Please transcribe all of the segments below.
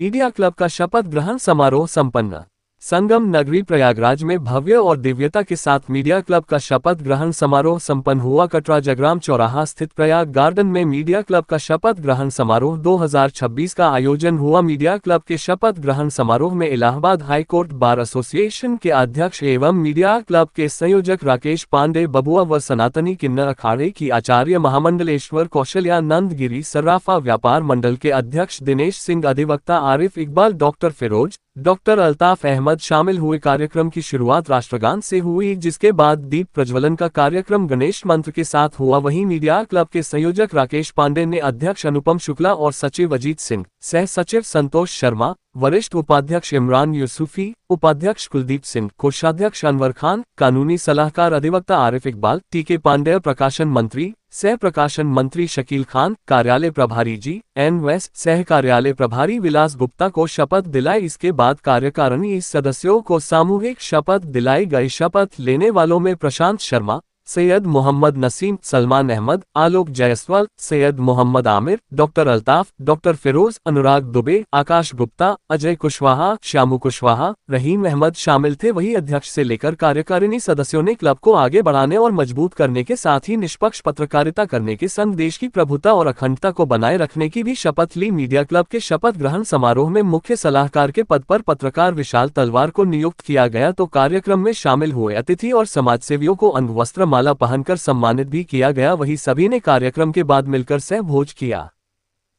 Media club का शपथ ग्रहण समारोह संपन्न। संगम नगरी प्रयागराज में भव्य और दिव्यता के साथ मीडिया क्लब का शपथ ग्रहण समारोह संपन्न हुआ। कटरा जगराम चौराहा स्थित प्रयाग गार्डन में मीडिया क्लब का शपथ ग्रहण समारोह 2026 का आयोजन हुआ। मीडिया क्लब के शपथ ग्रहण समारोह में Allahabad high court bar association के अध्यक्ष एवं मीडिया क्लब के संयोजक राकेश पांडे बबुआ व सनातनी किन्नर अखाड़े की आचार्य महामंडलेश्वर कौशल्यानंद गिरी, सर्राफा व्यापार मंडल के अध्यक्ष दिनेश सिंह, अधिवक्ता आरिफ इकबाल, डॉक्टर फिरोज, डॉक्टर अल्ताफ अहमद शामिल हुए। कार्यक्रम की शुरुआत राष्ट्रगान से हुई, जिसके बाद दीप प्रज्वलन का कार्यक्रम गणेश मंत्र के साथ हुआ। वहीं मीडिया क्लब के संयोजक राकेश पांडे ने अध्यक्ष अनुपम शुक्ला और सचिव अजीत सिंह, सह सचिव संतोष शर्मा, वरिष्ठ उपाध्यक्ष इमरान यूसुफी, उपाध्यक्ष कुलदीप सिंह, कोषाध्यक्ष अनवर खान, कानूनी सलाहकार अधिवक्ता आरिफ इकबाल, टीके पांडेय, प्रकाशन मंत्री, सह प्रकाशन मंत्री शकील खान, कार्यालय प्रभारी जी.एन. वैस, सह कार्यालय प्रभारी विलास गुप्ता को शपथ दिलाई। इसके बाद कार्यकारिणी सदस्यों को सामूहिक शपथ दिलाई गई। शपथ लेने वालों में प्रशांत शर्मा, सैयद मोहम्मद नसीम, सलमान अहमद, आलोक जायसवाल, सैयद मोहम्मद आमिर, डॉक्टर अल्ताफ, डॉक्टर फिरोज, अनुराग दुबे, आकाश गुप्ता, अजय कुशवाहा, श्यामू कुशवाहा, रहीम अहमद शामिल थे। वहीं अध्यक्ष से लेकर कार्यकारिणी सदस्यों ने क्लब को आगे बढ़ाने और मजबूत करने के साथ ही निष्पक्ष पत्रकारिता करने के संग देश की प्रभुता और अखंडता को बनाए रखने की भी शपथ ली। मीडिया क्लब के शपथ ग्रहण समारोह में मुख्य सलाहकार के पद पर पत्रकार विशाल तलवार को नियुक्त किया गया, तो कार्यक्रम में शामिल हुए अतिथि और समाजसेवियों को अंगवस्त्र माला पहनकर सम्मानित भी किया गया। वहीं सभी ने कार्यक्रम के बाद मिलकर सह भोज किया।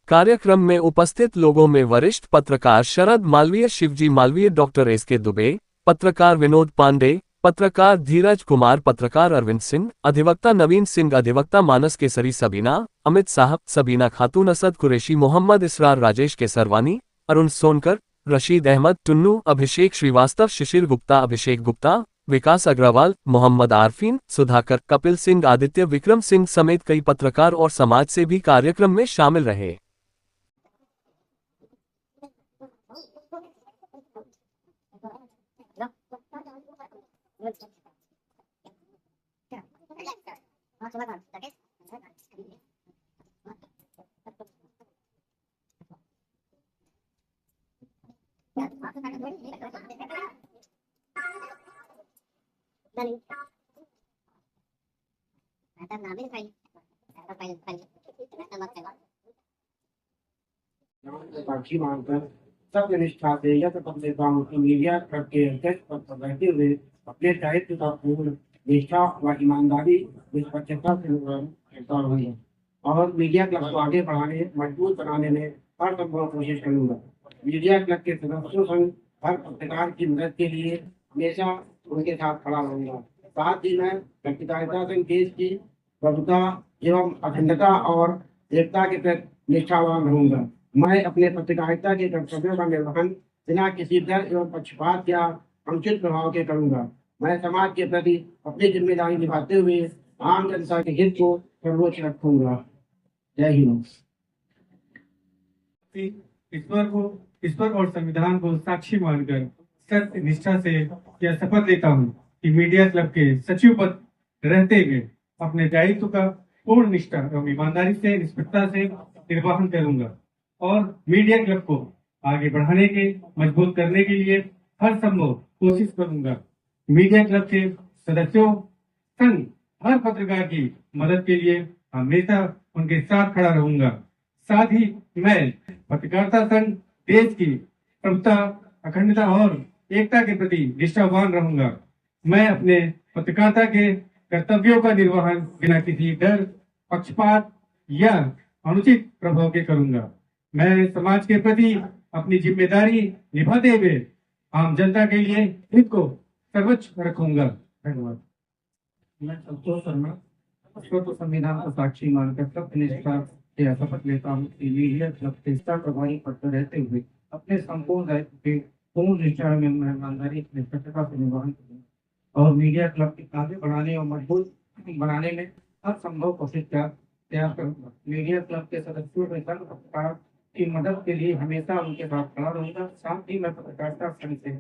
कार्यक्रम में उपस्थित लोगों में वरिष्ठ पत्रकार शरद मालवीय, शिवजी मालवीय, डॉक्टर एस.के. दुबे, पत्रकार विनोद पांडे, पत्रकार धीरज कुमार, पत्रकार अरविंद सिंह, अधिवक्ता नवीन सिंह, अधिवक्ता मानस केसरी सबीना, अमित साहब, सबीना खातून, असद कुरैशी, मोहम्मद इसरार, राजेश केसरवानी, अरुण सोनकर, रशीद अहमद, टुन्नू, अभिषेक श्रीवास्तव, शिशिर गुप्ता, अभिषेक गुप्ता, विकास अग्रवाल, मोहम्मद आरफीन, सुधाकर, कपिल सिंह, आदित्य विक्रम सिंह समेत कई पत्रकार और समाज से भी कार्यक्रम में शामिल रहे। साक्षी मानकर सत्य निष्ठा से यथ देता हूँ कि मीडिया क्लब के अध्यक्ष पद पर रहते हुए अपने दायित्व का पूर्ण निष्ठा व ईमानदारी निष्पक्षता से निर्वहन करता रहूंगा और मीडिया क्लब को आगे बढ़ाने, मजबूत बनाने में हर संभव कोशिश करूंगा। मीडिया क्लब के सदस्यों संग हर पत्रकार की मदद के लिए हमेशा उनके साथ खड़ा रहूंगा। साथ ही मैं पत्रकारिता संघ देश की प्रभुता एवं अखंडता और एकता के प्रति निष्ठावान रहूंगा। मैं अपने पत्रकारिता के कर्तव्यों का निर्वहन बिना किसी डर एवं पक्षपात या अनुचित प्रभाव के करूंगा। मैं समाज के प्रति अपनी जिम्मेदारी निभाते हुए आम जनता के हित को सर्वोच्च रखूंगा। जय हिंद। ईश्वर और संविधान को साक्षी मानकर सत्य निष्ठा से यह शपथ लेता हूँ कि मीडिया क्लब के सचिव पद रहते हुए अपने दायित्व का पूर्ण निष्ठा एवं ईमानदारी से, निष्पक्षता से निर्वहन करूंगा और मीडिया क्लब को आगे बढ़ाने के, मजबूत करने के लिए हर संभव कोशिश करूंगा। मीडिया क्लब के सदस्यों संग हर पत्रकार की मदद के लिए हमेशा उनके साथ खड़ा रहूंगा। साथ ही मैं पत्रकारिता संघ देश की प्रभुता, अखंडता और एकता के प्रति निष्ठावान रहूंगा। मैं अपने पत्रकारिता के कर्तव्यों का निर्वहन बिना किसी डर, पक्षपात या अनुचित प्रभाव के करूंगा। मैं समाज के प्रति अपनी जिम्मेदारी निभाते हुए आम जनता के लिए हित को सर्वोच्च रखूंगा। धन्यवाद। मैं संतोष शर्मा संविधान को साक्षी मानकर सत्य निष्ठा से शपथ लेता हूँ कि मीडिया क्लब के प्रभारी पद पर रहते हुए अपने संपूर्ण दायित्व के पूर्ण निष्ठा में ईमानदारी, निष्पक्षता से निर्वहन करूंगा और मीडिया क्लब के आगे बढ़ाने और मजबूत बनाने में हर संभव कोशिश तैयार करूंगा। मीडिया क्लब के सदस्यों के संग पत्रकार की मदद के लिए हमेशा उनके साथ खड़ा रहूंगा। साथ ही मैं पत्रकारिता संघ से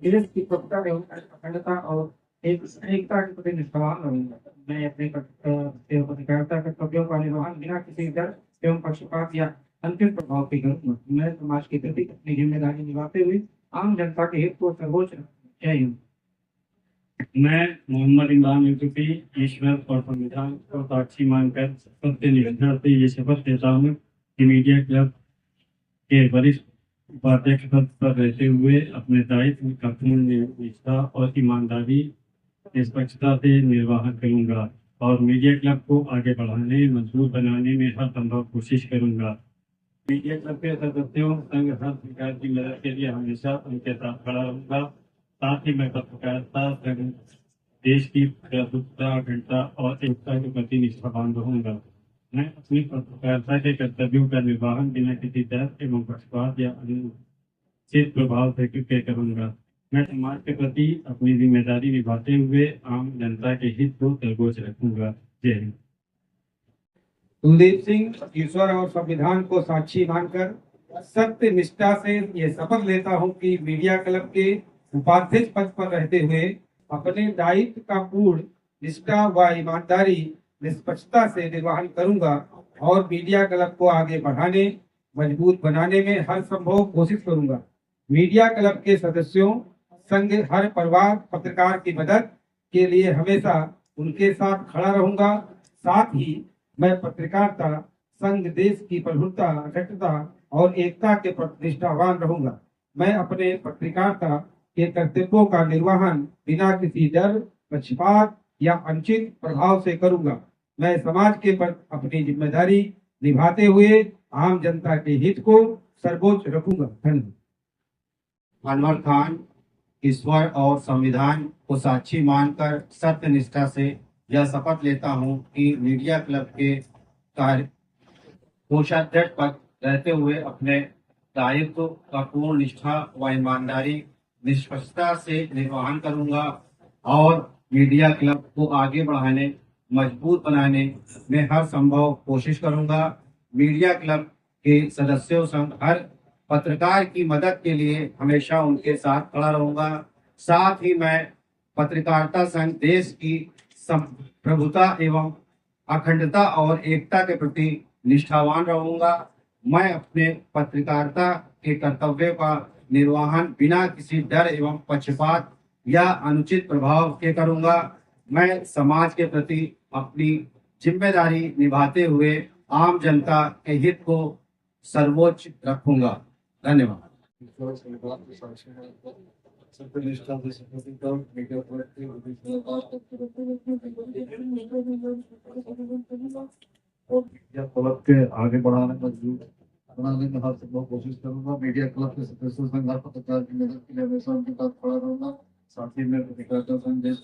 देश की प्रभुता एवं अखंडता और एकता के प्रति निष्ठावान रहूंगा। मैं अपने पत्रकारिता कर्तव्यों का निर्वहन बिना किसी डर एवं पक्षपात या अंतिम प्रभाव के करूंगा। मैं समाज के प्रति अपनी जिम्मेदारी निभाते हुए आम जनता के हित को सर्वोच्च रखूंगा। जय हिंद। मैं मोहम्मद इमरान यूसुफी ईश्वर और संविधान को साक्षी मानकर सत्य निष्ठा से ये शपथ लेता हूँ कि मीडिया क्लब के वरिष्ठ उपाध्यक्ष पद पर रहते हुए अपने दायित्व का पूर्ण निष्ठा और ईमानदारी निष्पक्षता से निर्वाह करूंगा और मीडिया क्लब को आगे बढ़ाने मजबूत बनाने में हर संभव कोशिश करूंगा। मीडिया क्लब के सदस्यों संघ हर प्रकार की मदद के लिए हमेशा उनके साथ खड़ा रहूंगा। साथ ही मैं पत्रकारिता संघ देश की प्रभुत्ता अखंडता और एकता के प्रति निष्ठावान रहूंगा। मैं अपनी पत्रकारिता के कर्तव्यों का निर्वहन बिना किसी डर एवं पक्षपात या अनुचित प्रभाव से करूंगा। मैं समाज के प्रति अपनी जिम्मेदारी निभाते हुए आम जनता के हित को सर्वोच्च रखूंगा। जय हिंद। कुलदीप सिंह ईश्वर और संविधान को साक्षी मानकर सत्य निष्ठा से ये शपथ लेता हूँ कि मीडिया क्लब के उपाध्यक्ष पद पर रहते हुए अपने दायित्व का पूर्ण निष्ठा व ईमानदारी निष्पक्षता से निर्वहन करूंगा और मीडिया क्लब को आगे बढ़ाने मजबूत बनाने में हर संभव कोशिश करूंगा। मीडिया क्लब के सदस्यों संघ हर परिवार पत्रकार की मदद के लिए हमेशा उनके साथ खड़ा रहूंगा। साथ ही मैं पत्रकारिता संघ देश की प्रभुत्ता अखंडता और एकता के प्रति निष्ठावान रहूंगा। मैं अपने पत्रकारिता के कर्तव्यों का निर्वहन बिना किसी डर पक्षपात या अनुचित प्रभाव से करूंगा। मैं समाज के प्रति अपनी जिम्मेदारी निभाते हुए आम जनता के हित को सर्वोच्च रखूंगा। धन्यवाद। अनवर खान ईश्वर और संविधान को साक्षी मानकर सत्य निष्ठा से यह शपथ लेता हूं कि मीडिया क्लब के कार्य कोषाध्यक्ष पद रहते हुए अपने दायित्व का पूर्ण निष्ठा व ईमानदारी निष्पक्षता से निर्वहन करूंगा और मीडिया क्लब को आगे बढ़ाने मजबूत बनाने में हर संभव कोशिश करूंगा। मीडिया क्लब के सदस्यों संग हर पत्रकार की मदद के लिए हमेशा उनके साथ खड़ा रहूंगा। साथ ही मैं पत्रकारिता संघ देश की प्रभुता एवं अखंडता और एकता के प्रति निष्ठावान रहूंगा। मैं अपने पत्रकारिता के कर्तव्यों का निर्वहन बिना किसी डर एवं पक्षपात या अनुचित प्रभाव के करूंगा। मैं समाज के प्रति अपनी जिम्मेदारी निभाते हुए आम जनता के हित को सर्वोच्च रखूंगा। धन्यवाद। मीडिया क्लब के आगे बढ़ाने मजबूत बनाने में हर संभव कोशिश करूंगा। मीडिया क्लब के सदस्यों संग हर पत्रकार की मदद के लिए हमेशा उनके साथ खड़ा रहूंगा। साथ ही मैं पत्रकारिता संघ देश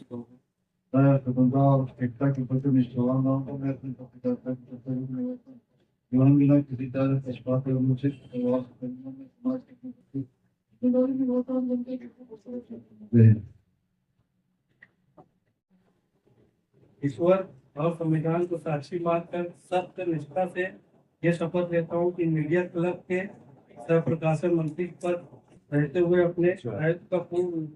स्वतंत्रता और एकता के प्रति निष्ठावान रहूंगा। मैं अपनी पत्रकारिता के कर्तव्य जीवन बिना किसी तरह पक्षपात एवं अनुचित प्रभाव से करूंगा। मैं समाज के प्रति जिम्मेदारी निभाता हूं। जनता के प्रति ईश्वर और संविधान को साक्षी मानकर सत्य निष्ठा से यह शपथ लेता हूँ कि मीडिया क्लब के सह प्रकाशन मंत्री पर रहते हुए अपने दायित्व का पूर्ण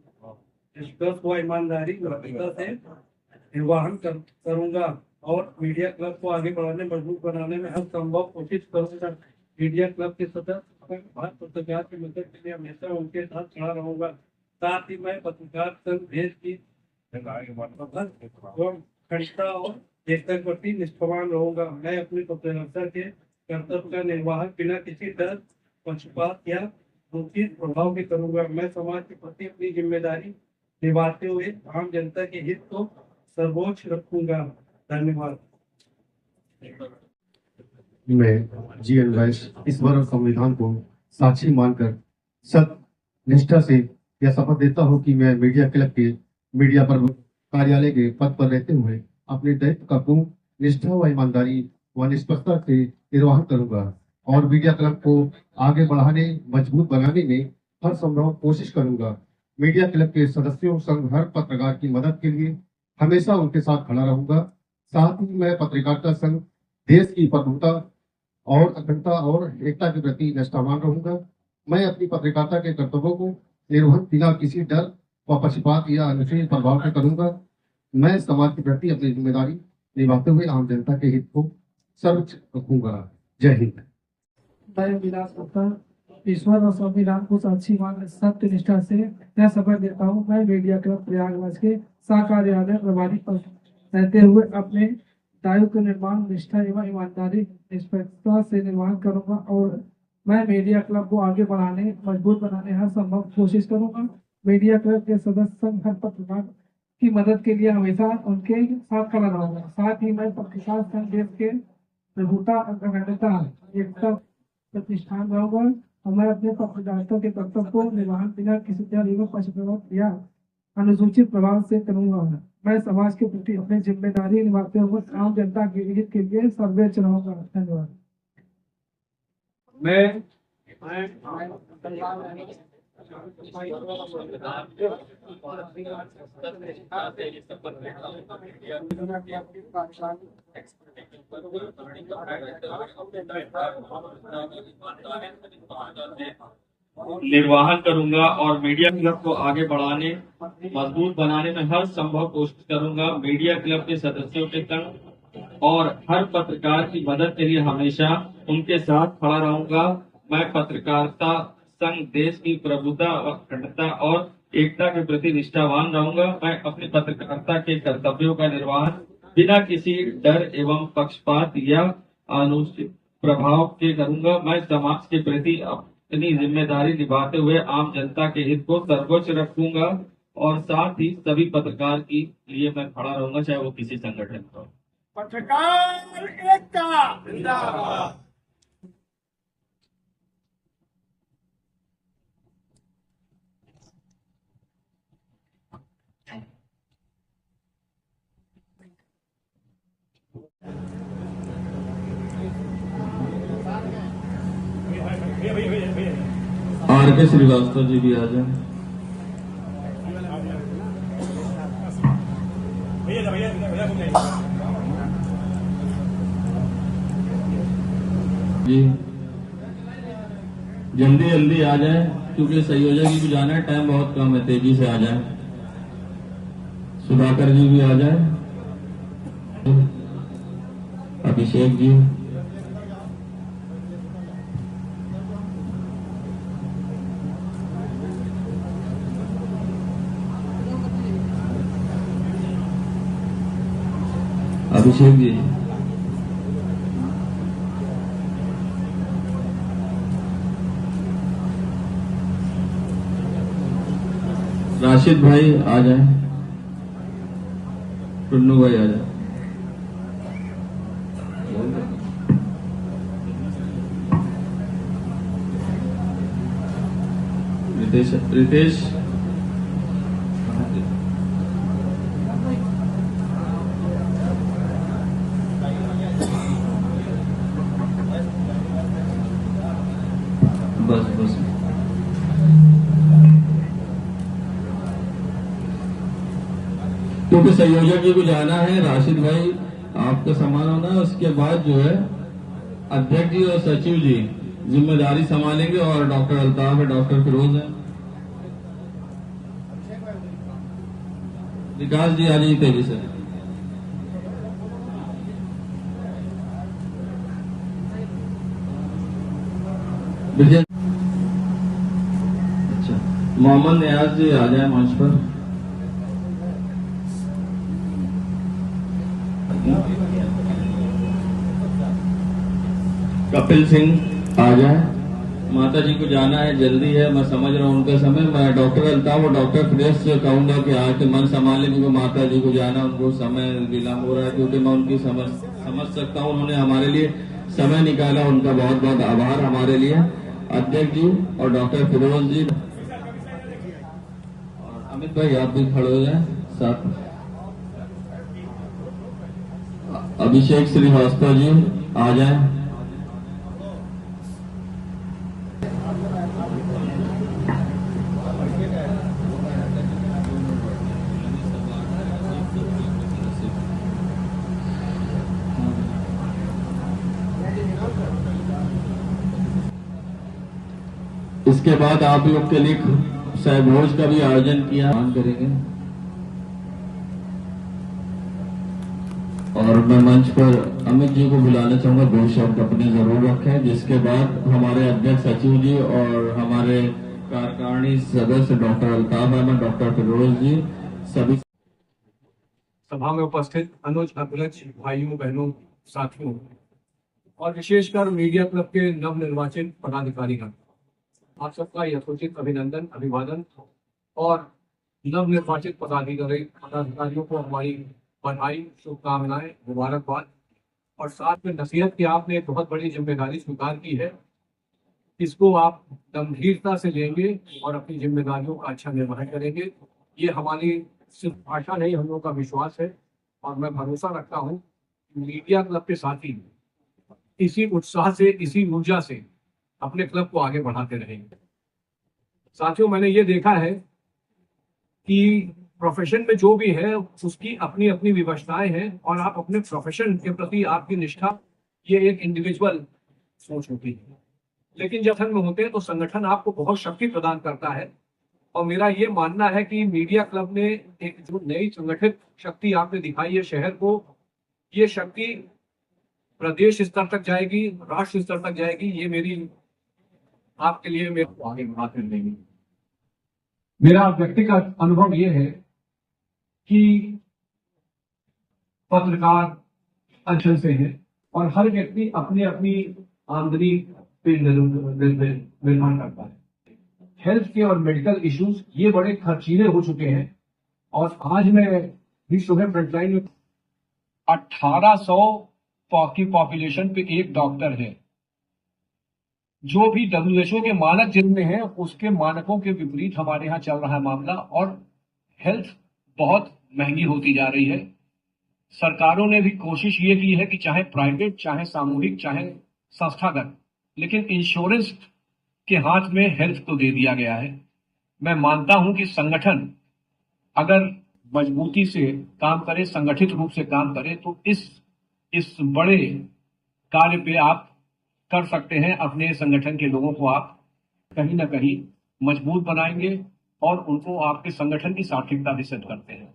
निष्पक्ष व ईमानदारी निष्पक्षता से निर्वहन करूंगा और मीडिया क्लब को आगे बढ़ाने मजबूत बनाने में हर संभव कोशिश करूंगा। मीडिया क्लब के सदस्य भारत पत्रकार की मदद के लिए हमेशा उनके साथ खड़ा रहूंगा। साथ ही मैं पत्रकार संघ देश की खंडता और एकता के प्रति निष्ठावान रहूंगा। मैं अपनी पत्रकारिता के कर्तव्य का निर्वाहन बिना किसी डर पक्षपात या अनुचित प्रभाव के करूंगा। मैं समाज के प्रति अपनी जिम्मेदारी निभाते हुए आम जनता के हित को सर्वोच्च रखूंगा। धन्यवाद। मैं जीएन राइस ईश्वर और संविधान को साक्षी मानकर सत्य निष्ठा से यह शपथ देता हूं कि मैं मीडिया क्लब के मीडिया पर कार्यालय के पद पर रहते हुए अपने दायित्व का पूर्ण निष्ठा व ईमानदारी व निष्पक्षता से निर्वहन करूंगा और मीडिया क्लब को आगे बढ़ाने मजबूत बनाने में हर संभव कोशिश करूंगा। मीडिया क्लब के सदस्यों संग हर पत्रकार की मदद के लिए हमेशा उनके साथ खड़ा रहूंगा। साथ ही मैं पत्रकारिता संघ देश की प्रभुता और अखंडता और एकता के प्रति निष्ठावान रहूंगा। मैं अपनी पत्रकारिता के कर्तव्यों को निर्वहन बिना किसी डर व पक्षपात या अनुचित प्रभाव के करूंगा। मैं समाज के प्रति अपनी जिम्मेदारी निभाते हुए आम जनता के हित को सर्वोच्च रखूंगा। जय हिंद। मैं विलास गुप्ता ईश्वर और संविधान को साक्षी मान सत्य निष्ठा से यह शपथ देता हूँ। मैं मीडिया क्लब प्रयागराज के कार्यालय प्रभारी पद रहते हुए अपने दायित्व का निर्माण निष्ठा एवं ईमानदारी निष्पक्षता से निर्माण करूंगा और मैं मीडिया क्लब को आगे बढ़ाने मजबूत बनाने हर संभव कोशिश करूंगा। मीडिया क्लब के सदस्य संघ हर पत्रकार की मदद के लिए हमेशा उनके साथ खड़ा रहूंगा। साथ ही मैं पत्रकार संघ देश के प्रभुता अखंडता एकता प्रतिष्ठान रहूंगा और मैं अपने पत्रकारिता के कर्तव्य को निर्वहन बिना किसी डर एवं पक्षपात या अनुसूचित प्रभाव से करूंगा। मैं समाज के प्रति अपनी जिम्मेदारी निभाते हुए आम जनता के हित के लिए सर्वोच्च रहूंगा। धन्यवाद। मैं निर्वाहन करूंगा और मीडिया क्लब को आगे बढ़ाने मजबूत बनाने में हर संभव कोशिश करूंगा। मीडिया क्लब के सदस्यों के संग और हर पत्रकार की मदद के लिए हमेशा उनके साथ खड़ा रहूंगा। मैं पत्रकारिता संघ देश की प्रभुता अखंडता और एकता के प्रति निष्ठावान रहूंगा। मैं अपनी पत्रकारिता के कर्तव्यों का निर्वहन बिना किसी डर एवं पक्षपात या अनुचित प्रभाव के करूंगा। मैं समाज के प्रति अपनी जिम्मेदारी निभाते हुए आम जनता के हित को सर्वोच्च रखूंगा और साथ ही सभी पत्रकार के लिए मैं खड़ा रहूंगा, चाहे वो किसी संगठन का हो। पत्रकार एकता जिंदाबाद। आर के श्रीवास्तव जी भी आ जाए। जी जल्दी जल्दी आ जाए क्योंकि संयोजक जी को जाना है, टाइम बहुत कम है, तेजी से आ जाए। सुधाकर जी भी आ जाए। अभिषेक जी, अभिषेक जी, राशिद भाई आ जाए। टुन्नू भाई आ जाए। रितेश बस क्योंकि संयोजक जी को जाना है। राशिद भाई आपका सम्मान होना है। उसके बाद जो है अध्यक्ष जी और सचिव जी जिम्मेदारी संभालेंगे और डॉक्टर अल्ताफ है, डॉक्टर फिरोज है। विकास जी आ जाइए तेजी से। विजय, अच्छा, मोहम्मद नियाज जी आ जाए मंच पर। कपिल सिंह आ जाए। माता जी को जाना है, जल्दी है, मैं समझ रहा हूँ उनका समय। मैं डॉक्टर अल्ताफ और डॉक्टर फिरोज से कहूंगा कि आके मन संभाले क्योंकि माता जी को जाना, उनको समय विलम्ब हो रहा है। क्योंकि मैं उनकी समझ सकता हूँ, उन्होंने हमारे लिए समय निकाला, उनका बहुत बहुत आभार हमारे लिए। अध्यक्ष जी और डॉक्टर फिरोज जी और अमित भाई आप भी खड़े हो जाए साथ। अभिषेक श्रीवास्तव जी आ जाए। इसके बाद आप लोग के लिए सहभोज का भी आयोजन किया करेंगे। और मैं मंच पर अमित जी को बुलाना चाहूंगा, 2 शब्द अपने जरूर रखें, जिसके बाद हमारे अध्यक्ष सचिव जी और हमारे कार्यकारिणी सदस्य डॉक्टर अल्ताफ अहमद, डॉक्टर फिरोज जी, सभी सभा में उपस्थित अनुज अग्रज भाइयों बहनों साथियों और विशेषकर मीडिया क्लब के नवनिर्वाचित पदाधिकारीगण, आप सबका यथोचित अभिनंदन, अभिवादन और नवनिर्वाचित पदाधिकारियों को हमारी बधाई, शुभकामनाएं, मुबारकबाद। और साथ में नसीहत की आपने एक बहुत बड़ी जिम्मेदारी स्वीकार की है, इसको आप गंभीरता से लेंगे और अपनी जिम्मेदारियों का अच्छा निर्वहन करेंगे। ये हमारी सिर्फ आशा नहीं, हम लोगों का विश्वास है और मैं भरोसा रखता हूँ मीडिया क्लब के साथी इसी उत्साह से, इसी ऊर्जा से अपने क्लब को आगे बढ़ाते रहेंगे। साथियों, मैंने ये देखा है कि प्रोफेशन में जो भी है उसकी अपनी अपनी विवशताएं हैं और आप अपने प्रोफेशन के प्रति आपकी निष्ठा, ये एक इंडिविजुअल सोच होती है। लेकिन जब संगठन में होते हैं तो संगठन आपको बहुत शक्ति प्रदान करता है और मेरा ये मानना है कि मीडिया क्लब ने एक जो नई संगठित शक्ति आपने दिखाई है शहर को, ये शक्ति प्रदेश स्तर तक जाएगी, राष्ट्र स्तर तक जाएगी। ये मेरी आपके लिए मेरे को आगे बढ़ाते रहेंगे। मेरा व्यक्तिगत अनुभव ये है कि पत्रकार अंचल से है और हर व्यक्ति अपनी अपनी आमदनी पे निर्भर करता है। हेल्थ के और मेडिकल इश्यूज ये बड़े खर्चीले हो चुके हैं और आज मैं भी सुबह फ्रंटलाइन में 1800 की पॉपुलेशन पे एक डॉक्टर है। जो भी WHO के मानक जिनमें हैं उसके मानकों के विपरीत हमारे यहाँ चल रहा है मामला और हेल्थ बहुत महंगी होती जा रही है। सरकारों ने भी कोशिश ये की है कि चाहे प्राइवेट, चाहे सामूहिक, चाहे संस्थागत, लेकिन इंश्योरेंस के हाथ में हेल्थ तो दे दिया गया है। मैं मानता हूं कि संगठन अगर मजबूती से काम करे, संगठित रूप से काम करे तो इस बड़े कार्य पे आप कर सकते हैं। अपने संगठन के लोगों को आप कहीं ना कहीं मजबूत बनाएंगे और उनको आपके संगठन की सार्थकता भी सिद्ध करते हैं।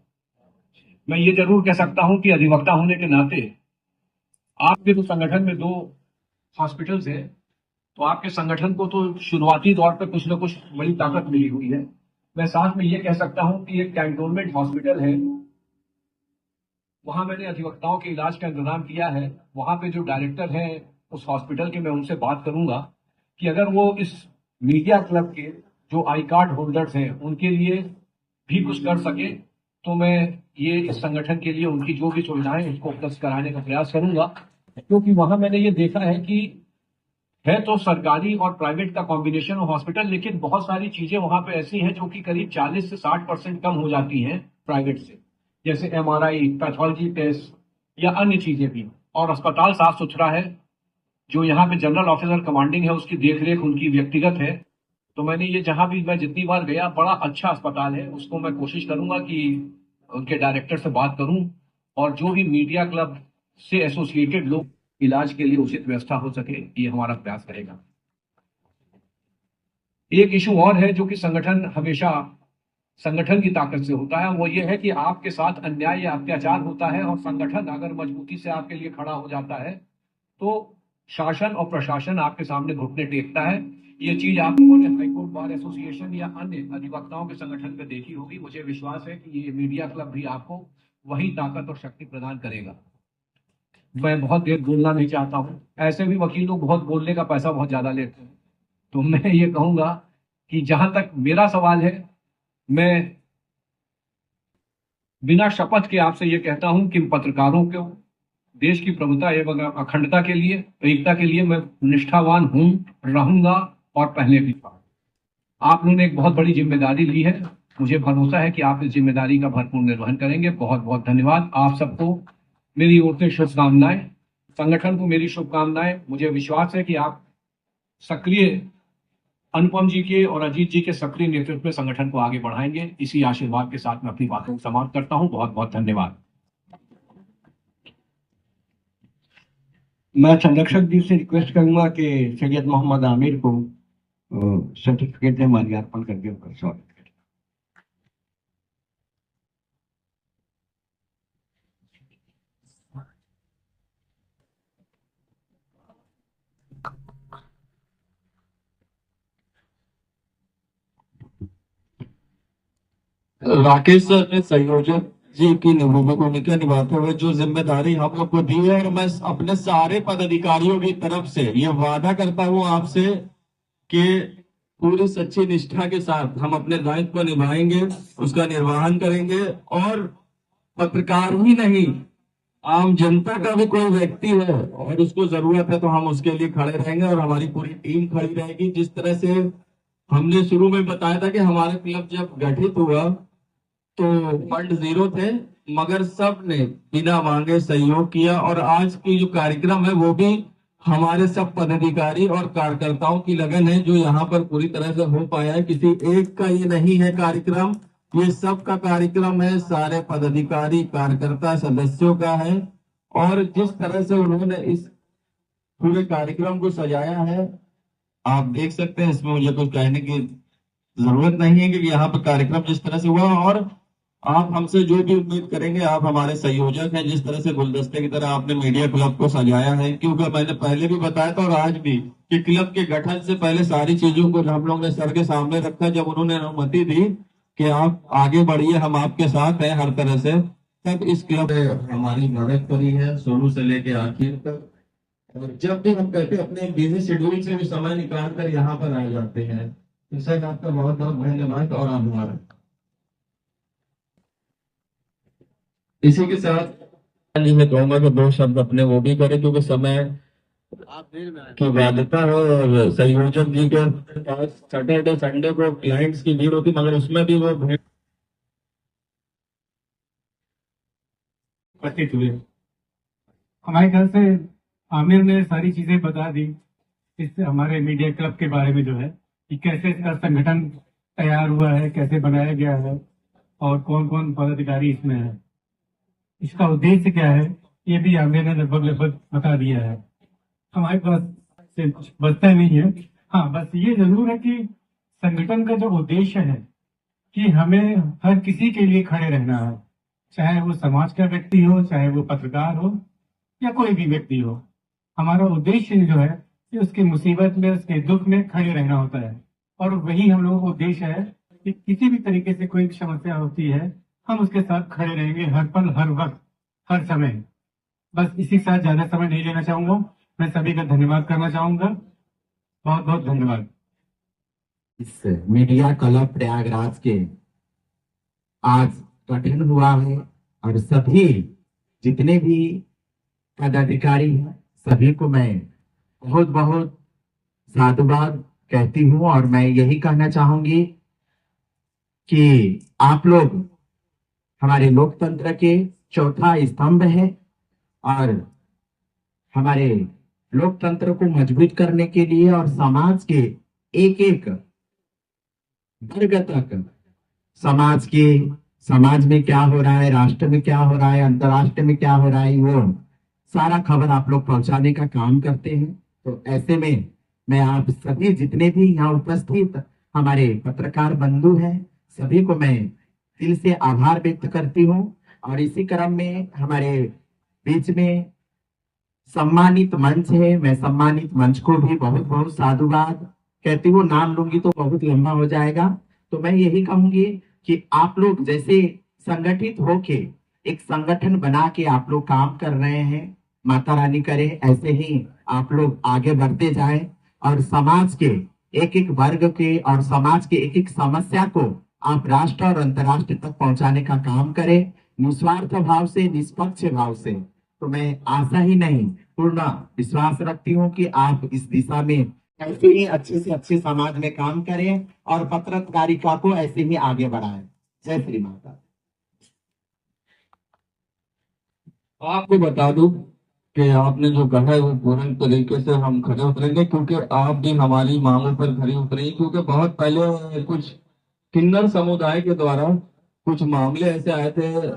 मैं ये जरूर कह सकता हूं कि अधिवक्ता होने के नाते आपके तो संगठन में 2 हॉस्पिटल्स हैं, तो आपके संगठन को तो शुरुआती दौर पर कुछ ना कुछ बड़ी ताकत मिली हुई है। मैं साथ में ये कह सकता हूं कि एक कैंटोनमेंट हॉस्पिटल है, वहां मैंने अधिवक्ताओं के इलाज का इंतजाम किया है। वहां पे जो डायरेक्टर हैं उस हॉस्पिटल के, मैं उनसे बात करूंगा कि अगर वो इस मीडिया क्लब के जो आई कार्ड होल्डर्स हैं उनके लिए भी कुछ कर सके तो मैं ये इस संगठन के लिए उनकी जो भी सुविधाएं उसको उपलब्ध कराने का प्रयास करूंगा। क्योंकि वहां मैंने ये देखा है कि है तो सरकारी और प्राइवेट का कॉम्बिनेशन हॉस्पिटल, लेकिन बहुत सारी चीजें वहां पे ऐसी हैं जो कि करीब 40 से 60% कम हो जाती हैं प्राइवेट से, जैसे MRI, पैथोलॉजी टेस्ट या अन्य चीजें भी। और अस्पताल साफ सुथरा है। जो यहाँ पे जनरल ऑफिसर कमांडिंग है उसकी देखरेख उनकी व्यक्तिगत है। तो मैंने ये जहां भी मैं जितनी बार गया, बड़ा अच्छा अस्पताल है। उसको मैं कोशिश करूंगा कि उनके डायरेक्टर से बात करूं और जो भी मीडिया क्लब से एसोसिएटेड लोग इलाज के लिए उचित व्यवस्था हो सके, ये हमारा प्रयास रहेगा। एक इशू और है जो कि संगठन हमेशा संगठन की ताकत से होता है, वो ये है कि आपके साथ अन्याय या अत्याचार होता है और संगठन अगर मजबूती से आपके लिए खड़ा हो जाता है तो शासन और प्रशासन आपके सामने घुटने टेकता है। ये चीज आप लोगों ने हाईकोर्ट बार एसोसिएशन या अन्य अधिवक्ताओं के संगठन में देखी होगी। मुझे विश्वास है कि ये मीडिया क्लब भी आपको वही ताकत और शक्ति प्रदान करेगा। मैं बहुत देर बोलना नहीं चाहता हूँ, ऐसे भी वकील लोग बहुत बोलने का पैसा बहुत ज्यादा लेते हैं। तो मैं ये कहूंगा कि जहां तक मेरा सवाल है, मैं बिना शपथ के आपसे ये कहता हूं कि पत्रकारों को देश की प्रभुता एवं अखंडता के लिए, एकता के लिए मैं निष्ठावान हूं, रहूंगा और पहले भी था। आप लोगों ने एक बहुत बड़ी जिम्मेदारी ली है, मुझे भरोसा है कि आप इस जिम्मेदारी का भरपूर निर्वहन करेंगे। बहुत बहुत धन्यवाद। आप सबको मेरी ओर से शुभकामनाएं, संगठन को मेरी शुभकामनाएं। मुझे विश्वास है कि आप सक्रिय अनुपम जी के और अजीत जी के सक्रिय नेतृत्व में संगठन को आगे बढ़ाएंगे। इसी आशीर्वाद के साथ मैं अपनी बातों को समाप्त करता हूं। बहुत बहुत धन्यवाद। मैं संरक्षक जी से रिक्वेस्ट करूंगा कि सैयद मोहम्मद आमिर को सर्टिफिकेट माल्यार्पण करके उनका स्वागत करें। राकेश सर ने संयोजक जी की भूमिका निभाते हुए जो जिम्मेदारी हम लोग को दी है, और मैं अपने सारे पदाधिकारियों की तरफ से ये वादा करता हूँ आपसे कि पूरी सच्ची निष्ठा के साथ हम अपने दायित्व को निभाएंगे, उसका निर्वहन करेंगे, और पत्रकार ही नहीं, आम जनता का भी कोई व्यक्ति है और उसको जरूरत है तो हम उसके लिए खड़े रहेंगे और हमारी पूरी टीम खड़ी रहेगी। जिस तरह से हमने शुरू में बताया था कि हमारा क्लब जब गठित हुआ तो फंड जीरो थे, मगर सब ने बिना मांगे सहयोग किया, और आज की जो कार्यक्रम है वो भी हमारे सब पदाधिकारी और कार्यकर्ताओं की लगन है जो यहाँ पर पूरी तरह से हो पाया है। किसी एक का ये नहीं है कार्यक्रम, ये सब का कार्यक्रम है, सारे पदाधिकारी कार्यकर्ता सदस्यों का है। और जिस तरह से उन्होंने इस पूरे कार्यक्रम को सजाया है, आप देख सकते हैं, इसमें मुझे कुछ कहने की जरूरत नहीं है कि यहाँ पर कार्यक्रम जिस तरह से हुआ। और आप हमसे जो भी उम्मीद करेंगे, आप हमारे संयोजक हैं, जिस तरह से गुलदस्ते की तरह आपने मीडिया क्लब को सजाया है, क्योंकि मैंने पहले भी बताया था और आज भी कि क्लब के गठन से पहले सारी चीजों को हम लोग ने सर के सामने रखा। जब उन्होंने अनुमति दी कि आप आगे बढ़िए, हम आपके साथ हैं हर तरह से, तब इस क्लब ने हमारी मदद करी है शुरू से लेके आखिर तक। और जब भी हम कहते अपने बिजी शेड्यूल से भी समय निकाल कर यहाँ पर आ जाते हैं, तो सर आपका बहुत बहुत धन्यवाद और आभार। इसी के साथ मैं कहूंगा कि दो शब्द अपने वो भी करें, क्योंकि समय की बाध्यता है और संयोजक जी के पास सैटरडे संडे को क्लाइंट्स की भीड़ होती, मगर उसमें भी वो भीड़ उपस्थित हुए। हमारे ख्याल से आमिर ने सारी चीजें बता दी इस हमारे मीडिया क्लब के बारे में, जो है कि कैसे इसका संगठन तैयार हुआ है, कैसे बनाया गया है और कौन कौन पदाधिकारी इसमें है, इसका उद्देश्य क्या है, ये भी आमिर ने लगभग बता दिया है। हमारे पास से कुछ बचता नहीं है। हाँ, बस ये जरूर है कि संगठन का जो उद्देश्य है कि हमें हर किसी के लिए खड़े रहना है, चाहे वो समाज का व्यक्ति हो, चाहे वो पत्रकार हो या कोई भी व्यक्ति हो। हमारा उद्देश्य जो है कि उसकी मुसीबत में, उसके दुख में खड़े रहना होता है, और वही हम लोगों का उद्देश्य है कि किसी भी तरीके से कोई समस्या होती है, हम उसके साथ खड़े रहेंगे हर पल, हर वक्त, हर समय। बस इसी के साथ ज्यादा समय नहीं लेना चाहूंगा। मैं सभी का धन्यवाद करना चाहूंगा। बहुत बहुत धन्यवाद। इस मीडिया क्लब प्रयागराज के आज गठन हुआ है, और सभी जितने भी पदाधिकारी हैं सभी को मैं बहुत बहुत साधुवाद कहती हूँ। और मैं यही कहना चाहूंगी कि आप लोग हमारे लोकतंत्र के चौथा स्तंभ है, और हमारे लोकतंत्र को मजबूत करने के लिए और समाज के एक एक वर्ग तक समाज में क्या हो रहा है, राष्ट्र में क्या हो रहा है, अंतर्राष्ट्रीय में क्या हो रहा है, वो सारा खबर आप लोग पहुंचाने का काम करते हैं। तो ऐसे में मैं आप सभी जितने भी यहाँ उपस्थित हमारे पत्रकार बंधु हैं सभी को मैं दिल से आभार व्यक्त करती हूँ। और इसी क्रम में हमारे बीच में सम्मानित मंच है, मैं सम्मानित मंच को भी बहुत बहुत साधुवाद कहती हूँ। नाम लूंगी तो बहुत लंबा हो जाएगा, तो मैं यही कहूंगी कि आप लोग जैसे संगठित होके एक संगठन बना के आप लोग काम कर रहे हैं, माता रानी करे ऐसे ही आप लोग आगे बढ़ते जाएं, और समाज के एक एक वर्ग के और समाज के एक एक समस्या को आप राष्ट्र और अंतर्राष्ट्र तक पहुंचाने का काम करें, निस्वार्थ भाव से, निष्पक्ष भाव से। तो मैं आशा ही नहीं पूर्ण विश्वास रखती हूँ कि आप इस दिशा में ऐसे ही अच्छे से अच्छे समाज में काम करें और पत्रकारिता को ऐसे ही आगे बढ़ाएं। जय श्री माता। आपको बता दूं कि आपने जो कहा है वो पूर्ण तरीके से हम खड़े उतरेंगे, क्योंकि आप भी हमारी मांगों पर खड़े उतरेंगे। क्योंकि बहुत पहले कुछ किन्नर समुदाय के द्वारा कुछ मामले ऐसे आए थे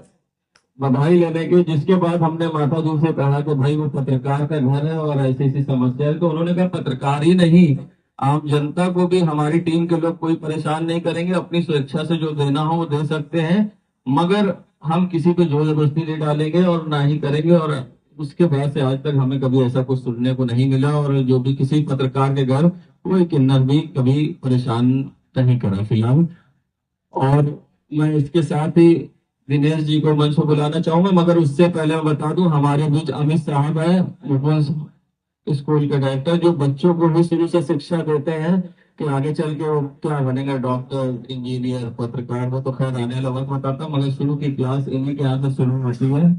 बधाई लेने के, जिसके बाद हमने माता जी से कहा कि भाई वो पत्रकार का घर है और ऐसी ऐसी समस्या है। तो उन्होंने कहा पत्रकार ही नहीं, आम जनता को भी हमारी टीम के लोग कोई परेशान नहीं करेंगे, अपनी स्वेच्छा से जो देना हो वो दे सकते हैं, मगर हम किसी पे जोर जबरदस्ती नहीं डालेंगे और ना ही करेंगे। और उसके बाद से आज तक हमें कभी ऐसा कुछ सुनने को नहीं मिला, और जो भी किसी पत्रकार के घर कोई किन्नर भी कभी परेशान नहीं करा फिलहाल। और मैं इसके साथ ही दिनेश जी को मंच पर बुलाना चाहूंगा, मगर उससे पहले मैं बता दूं हमारे बीच अमित साहब है, मुकुंद स्कूल के डायरेक्टर, जो बच्चों को भी शुरू से शिक्षा देते हैं कि आगे चल के वो क्या बनेगा, डॉक्टर, इंजीनियर, पत्रकार। वो तो खैर आने वाला वक्त बताता, मगर शुरू की क्लास इन्हीं के यहाँ से शुरू होती है।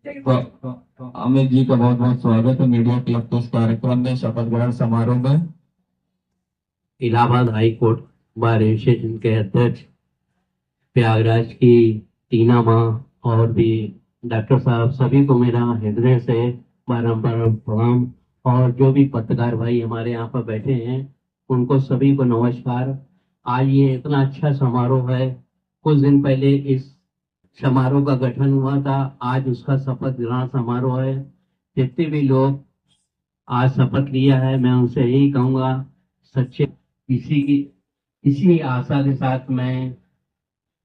तो अमित जी का बहुत बहुत स्वागत है मीडिया क्लब के इस कार्यक्रम में, शपथ ग्रहण समारोह में। Allahabad high court bar association के अध्यक्ष, प्रयागराज की टीना माँ और भी डॉक्टर साहब, सभी को मेरा हृदय से बारंबार प्रणाम। और जो भी पत्रकार भाई हमारे यहाँ पर बैठे हैं उनको सभी को नमस्कार। आज ये इतना अच्छा समारोह है, कुछ दिन पहले इस समारोह का गठन हुआ था, आज उसका शपथ ग्रहण समारोह है। जितने भी लोग आज शपथ लिया है मैं उनसे यही कहूँगा, सच्चे इसी आशा के साथ मैं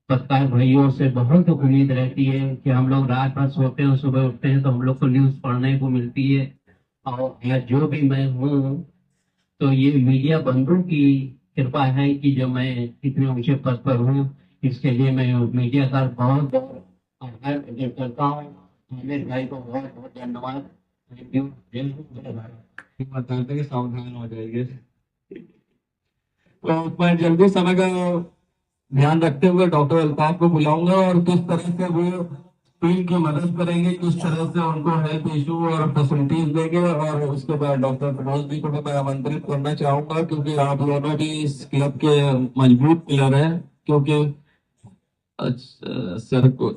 पत्रकार भाइयों से बहुत उम्मीद रहती है कि हम लोग रात भर सोते हैं, सुबह उठते हैं तो हम लोग को न्यूज पढ़ने को मिलती है। और आज जो भी मैं हूँ तो ये मीडिया बंधु की कृपा है कि जो मैं इतने ऊंचे पद पर हूँ, इसके लिए मैं मीडिया का बहुत बहुत आभार व्यक्त करता हूँ। आमिर भाई को बहुत बहुत धन्यवाद। Thank you. बताते कि सावधान हो जाएंगे। तो मैं जल्दी समय का ध्यान रखते हुए डॉक्टर अल्ताफ को बुलाऊंगा और किस तरह से वो टीम की मदद करेंगे, किस तरह से उनको हेल्थ इशू और फैसिलिटीज देंगे। और उसके बाद डॉक्टर प्रमोद जी को भी मैं आमंत्रित करना चाहूंगा, क्योंकि आप दोनों भी इस क्लब के मजबूत पिलर हैं। क्योंकि सर को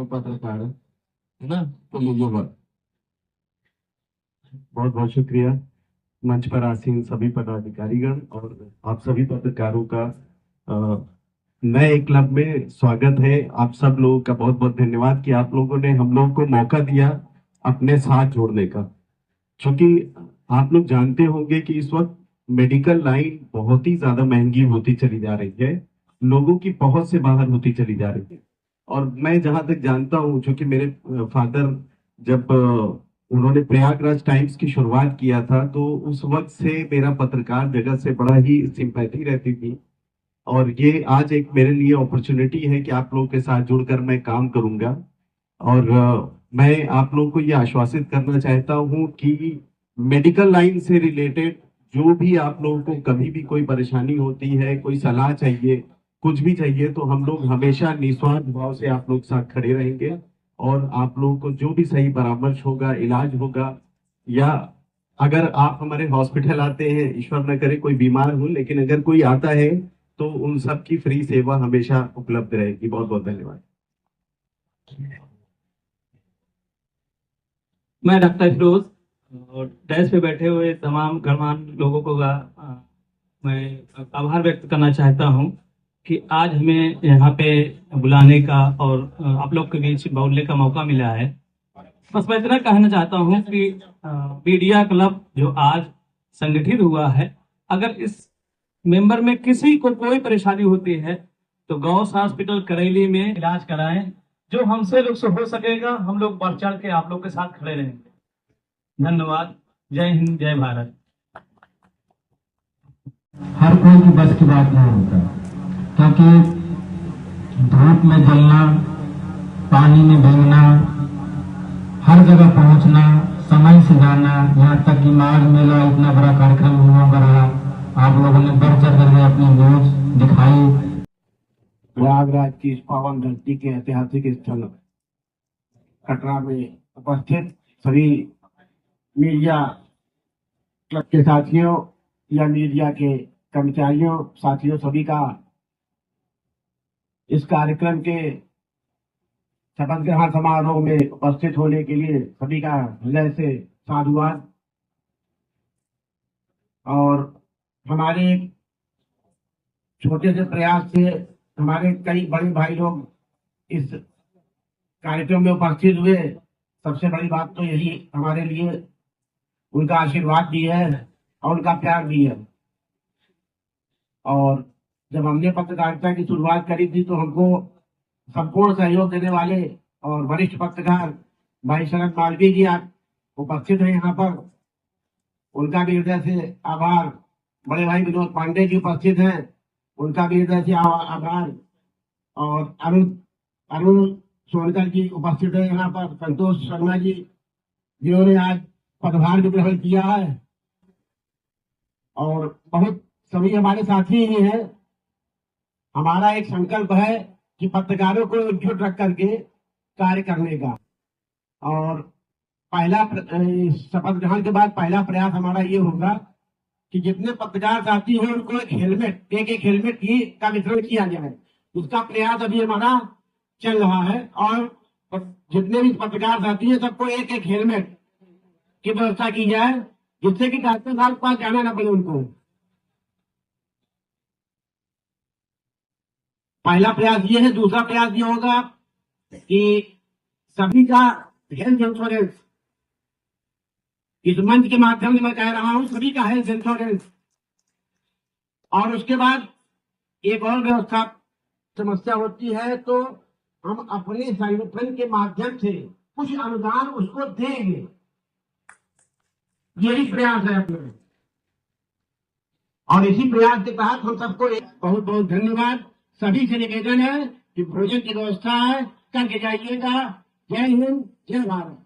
पत्रकार है ना, तो लीजिए बात। बहुत बहुत शुक्रिया मंच पर आसीन सभी पदाधिकारीगण और आप सभी पत्रकारों का नए क्लब में स्वागत है। आप सब लोगों का बहुत बहुत धन्यवाद कि आप लोगों ने हम लोग को मौका दिया अपने साथ जोड़ने का। क्योंकि आप लोग जानते होंगे कि इस वक्त मेडिकल लाइन बहुत ही ज्यादा महंगी होती चली जा रही है, लोगों की पहुंच से बाहर होती चली जा रही है। और मैं जहां तक जानता हूं, क्योंकि मेरे फादर जब उन्होंने प्रयागराज टाइम्स की शुरुआत किया था तो उस वक्त से मेरा पत्रकार जगत से बड़ा ही सिंपैथी रहती थी। और ये आज एक मेरे लिए अपॉर्चुनिटी है कि आप लोगों के साथ जुड़कर मैं काम करूंगा। और मैं आप लोगों को ये आश्वासित करना चाहता हूं कि मेडिकल लाइन से रिलेटेड जो भी आप लोगों को कभी भी कोई परेशानी होती है, कोई सलाह चाहिए, कुछ भी चाहिए, तो हम लोग हमेशा निस्वार्थ भाव से आप लोग साथ खड़े रहेंगे। और आप लोगों को जो भी सही परामर्श होगा, इलाज होगा, या अगर आप हमारे हॉस्पिटल आते हैं, ईश्वर न करे कोई बीमार हो, लेकिन अगर कोई आता है तो उन सब की फ्री सेवा हमेशा उपलब्ध रहेगी। बहुत बहुत धन्यवाद। मैं डॉक्टर फिरोज और डेस्क पे बैठे हुए तमाम गणमान्य लोगों को मैं आभार व्यक्त करना चाहता हूं कि आज हमें यहाँ पे बुलाने का और आप लोग के बीच बोलने का मौका मिला है। बस मैं इतना कहना चाहता हूँ कि मीडिया क्लब जो आज संगठित हुआ है, अगर इस मेंबर में किसी को कोई परेशानी होती है तो गौस हॉस्पिटल करेली में इलाज कराएं। जो हमसे लोग से हो सकेगा हम लोग बढ़ चढ़ के आप लोग के साथ खड़े रहेंगे। धन्यवाद। जय हिंद, जय भारत। हर कोई की बस की बात नहीं होता, क्योंकि धूप में जलना, पानी में भीगना, हर जगह पहुंचना, समय से जाना, यहाँ तक कि माघ मेला इतना बड़ा कार्यक्रम हुआ रहा, आप लोगों ने बढ़ चढ़ करके अपनी न्यूज दिखाई। प्रयागराज की इस पावन धरती के ऐतिहासिक स्थल कटरा में उपस्थित सभी मीडिया क्लब के साथियों या मीडिया के कर्मचारियों, साथियों, सभी का इस कार्यक्रम के शपथ ग्रहण समारोह में उपस्थित होने के लिए सभी का हृदय से साधुवाद। और हमारे छोटे से प्रयास से हमारे कई बड़े भाई लोग इस कार्यक्रम में उपस्थित हुए। सबसे बड़ी बात तो यही हमारे लिए उनका आशीर्वाद भी है और उनका प्यार भी है। और जब हमने पत्रकारिता की शुरुआत करी थी तो हमको संपूर्ण सहयोग देने वाले और वरिष्ठ पत्रकार भाई शरद मालवीय जी आप उपस्थित हैं यहाँ पर, उनका भी हृदय से आभार बड़े भाई विनोद पांडे जी उपस्थित हैं, उनका भी हृदय से आभार। और अरुण सोनकर जी उपस्थित है यहाँ पर, संतोष शर्मा जी जिन्होंने आज पदभार भी ग्रहण किया है, और बहुत सभी हमारे साथी ही हैं। हमारा एक संकल्प है कि पत्रकारों को एकजुट रख करके कार्य करने का, और पहला शपथ ग्रहण के बाद पहला प्रयास हमारा ये होगा कि जितने पत्रकार साथी हैं उनको एक हेलमेट का वितरण किया जाए। उसका प्रयास अभी हमारा चल रहा है, और जितने भी पत्रकार साथी हैं सबको एक हेलमेट की व्यवस्था की जाए, जिससे कि डॉक्टर साहब के पास जाना ना पड़े उनको। पहला प्रयास ये है। दूसरा प्रयास ये होगा कि सभी का हेल्थ इंश्योरेंस, इस मंच के माध्यम से मैं कह रहा हूं, सभी का हेल्थ इंश्योरेंस। और उसके बाद एक और व्यवस्था समस्या होती है तो हम अपने संगठन के माध्यम से कुछ अनुदान उसको देंगे, यही प्रयास है अपने। और इसी प्रयास के तहत हम सबको बहुत बहुत धन्यवाद। सभी से निवेदन है कि भोजन की व्यवस्था है, करके जाइएगा। जय हिंद, जय भारत।